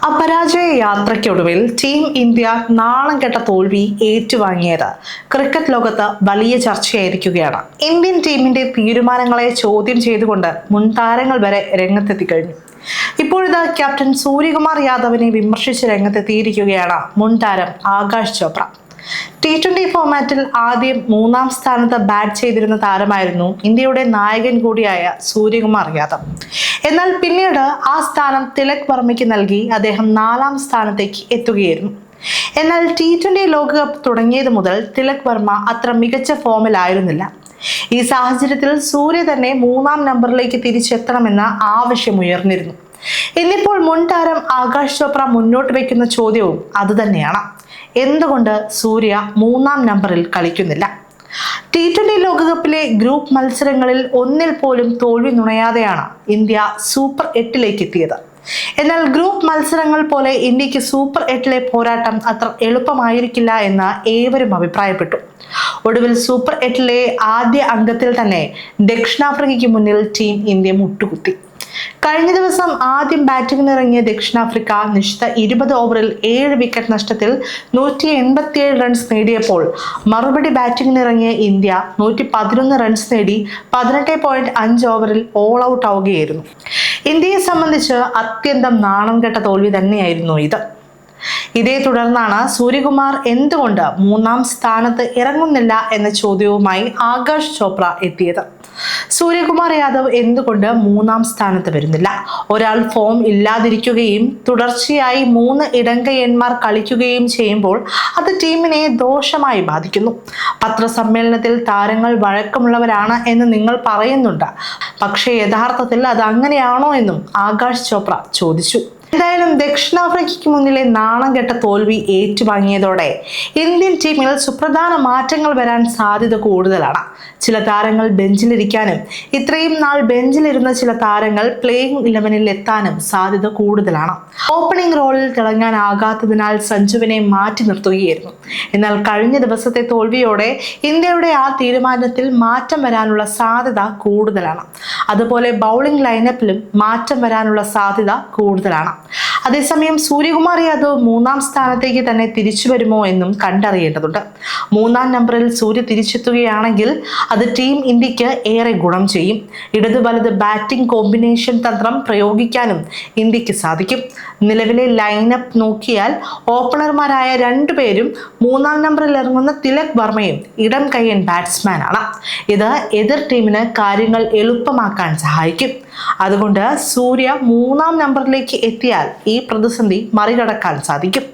അപരാജയ യാത്രയ്ക്കൊടുവിൽ team India നാണം കെട്ട തോൽവി ഏറ്റുവാങ്ങിയത് ക്രിക്കറ്റ് ലോകത്ത് വലിയ ചർച്ചയായിരിക്കുകയാണ്. ഇന്ത്യൻ ടീമിന്റെ തീരുമാനങ്ങളെ ചോദ്യം ചെയ്തുകൊണ്ട് മുൻ താരങ്ങൾ വരെ രംഗത്തെത്തി കഴിഞ്ഞു. ഇപ്പോഴിതാ ക്യാപ്റ്റൻ സൂര്യകുമാർ യാദവിനെ വിമർശിച്ച് രംഗത്തെത്തിയിരിക്കുകയാണ് മുൻ താരം ആകാശ് ചോപ്ര. T20 ഫോർമാറ്റിൽ ആദ്യം 3-ാം സ്ഥാനത്ത് ബാറ്റ് ചെയ്തിരുന്ന താരമായിരുന്നു ഇന്ത്യയുടെ നായകൻ കൂടിയായ സൂര്യകുമാർ യാദവ്. എന്നാൽ പിന്നീട് ആ സ്ഥാനം തിലക് വർമ്മയ്ക്ക് നൽകി അദ്ദേഹം 4-ാം സ്ഥാനത്തേക്ക് എത്തുകയായിരുന്നു. എന്നാൽ T20 ലോകകപ്പ് തുടങ്ങിയത് മുതൽ തിലക് വർമ്മ അത്ര മികച്ച ഫോമിലായിരുന്നില്ല. ഈ സാഹചര്യത്തിൽ സൂര്യ തന്നെ 3-ാം നമ്പറിലേക്ക് തിരിച്ചെത്തണമെന്ന ആവശ്യമുയർന്നിരുന്നു. ഇന്നിപ്പോൾ മുൻ താരം ആകാശ് ചോപ്ര മുന്നോട്ട് വയ്ക്കുന്ന ചോദ്യവും അതുതന്നെയാണ്. എന്തുകൊണ്ട് സൂര്യ 3-ാം നമ്പറിൽ കളിക്കുന്നില്ല? T20 ലോകകപ്പിലെ ഗ്രൂപ്പ് മത്സരങ്ങളിൽ ഒന്നിൽ പോലും തോൽവി നുണയാതെയാണ് ഇന്ത്യ സൂപ്പർ 8ലേക്ക് എത്തിയത്. എന്നാൽ ഗ്രൂപ്പ് മത്സരങ്ങൾ പോലെ ഇന്ത്യക്ക് സൂപ്പർ 8ലെ പോരാട്ടം അത്ര എളുപ്പമായിരിക്കില്ല എന്ന് ഏവരും അഭിപ്രായപ്പെട്ടു. ഒടുവിൽ സൂപ്പർ 8ലെ ആദ്യ അംഗത്തിൽ തന്നെ ദക്ഷിണാഫ്രിക്കയ്ക്ക് മുന്നിൽ ടീം ഇന്ത്യ മുട്ടുകുത്തി. കഴിഞ്ഞ ദിവസം ആദ്യം ബാറ്റിംഗിനിറങ്ങിയ ദക്ഷിണാഫ്രിക്ക നിശ്ചിത 20 ഓവറിൽ 7 വിക്കറ്റ് നഷ്ടത്തിൽ 187 റൺസ് നേടിയപ്പോൾ മറുപടി ബാറ്റിംഗിനിറങ്ങിയ ഇന്ത്യ 111 റൺസ് നേടി 18.5 ഓവറിൽ ഓൾ ഔട്ട് ആവുകയായിരുന്നു. ഇന്ത്യയെ സംബന്ധിച്ച് അത്യന്തം നാണം കെട്ട തോൽവി തന്നെയായിരുന്നു ഇത്. ഇതേ തുടർന്നാണ് സൂര്യകുമാർ എന്തുകൊണ്ട് 3-ാം സ്ഥാനത്ത് ഇറങ്ങുന്നില്ല എന്ന ചോദ്യവുമായി ആകാശ് ചോപ്ര എത്തിയത്. സൂര്യകുമാർ യാദവ് എന്തുകൊണ്ട് 3-ാം സ്ഥാനത്ത് വരുന്നില്ല? ഒരാൾ ഫോം ഇല്ലാതിരിക്കുകയും തുടർച്ചയായി 3 ഇടങ്കയ്യന്മാർ കളിക്കുകയും ചെയ്യുമ്പോൾ അത് ടീമിനെ ദോഷമായി ബാധിക്കുന്നു. പത്രസമ്മേളനത്തിൽ താരങ്ങൾ വഴക്കമുള്ളവരാണ് എന്ന് നിങ്ങൾ പറയുന്നുണ്ട്, പക്ഷേ യഥാർത്ഥത്തിൽ അത് അങ്ങനെയാണോ എന്നും ആകാശ് ചോപ്ര ചോദിച്ചു. എന്തായാലും ദക്ഷിണാഫ്രിക്കയ്ക്ക് മുന്നിലെ നാണം കെട്ട തോൽവി ഏറ്റുവാങ്ങിയതോടെ ഇന്ത്യൻ ടീമിൽ സുപ്രധാന മാറ്റങ്ങൾ വരാൻ സാധ്യത കൂടുതലാണ്. ചില താരങ്ങൾ ബെഞ്ചിലിരിക്കാനും ഇത്രയും നാൾ ബെഞ്ചിലിരുന്ന ചില താരങ്ങൾ പ്ലേയിങ് 11-ൽ എത്താനും സാധ്യത കൂടുതലാണ്. ഓപ്പണിംഗ് റോളിൽ തിളങ്ങാനാകാത്തതിനാൽ സഞ്ജുവിനെ മാറ്റി നിർത്തുകയായിരുന്നു. എന്നാൽ കഴിഞ്ഞ ദിവസത്തെ തോൽവിയോടെ ഇന്ത്യയുടെ ആ തീരുമാനത്തിൽ മാറ്റം വരാനുള്ള സാധ്യത കൂടുതലാണ്. അതുപോലെ ബൗളിംഗ് ലൈനപ്പിലും മാറ്റം വരാനുള്ള സാധ്യത കൂടുതലാണ്. അതേസമയം സൂര്യകുമാർ യാദവ് 3-ാം സ്ഥാനത്തേക്ക് തന്നെ തിരിച്ചു വരുമോ എന്നും കണ്ടറിയേണ്ടതുണ്ട്. 3-ാം നമ്പറിൽ സൂര്യ തിരിച്ചെത്തുകയാണെങ്കിൽ അത് ടീം ഇന്ത്യക്ക് ഏറെ ഗുണം ചെയ്യും. ഇടത് വലത് ബാറ്റിംഗ് കോമ്പിനേഷൻ തന്ത്രം പ്രയോഗിക്കാനും ഇന്ത്യക്ക് സാധിക്കും. നിലവിലെ ലൈനപ്പ് നോക്കിയാൽ ഓപ്പണർമാരായ 2 പേരും 3-ാം നമ്പറിൽ ഇറങ്ങുന്ന തിലക് വർമ്മയും ഇടം കയ്യൻ ബാറ്റ്സ്മാനാണ്. ഇത് എതിർ ടീമിന് കാര്യങ്ങൾ എളുപ്പമാക്കാൻ സഹായിക്കും. അതുകൊണ്ട് സൂര്യ 3-ാം നമ്പറിലേക്ക് എത്തിയാൽ ഈ പ്രതിസന്ധി മറികടക്കാൻ സാധിക്കും.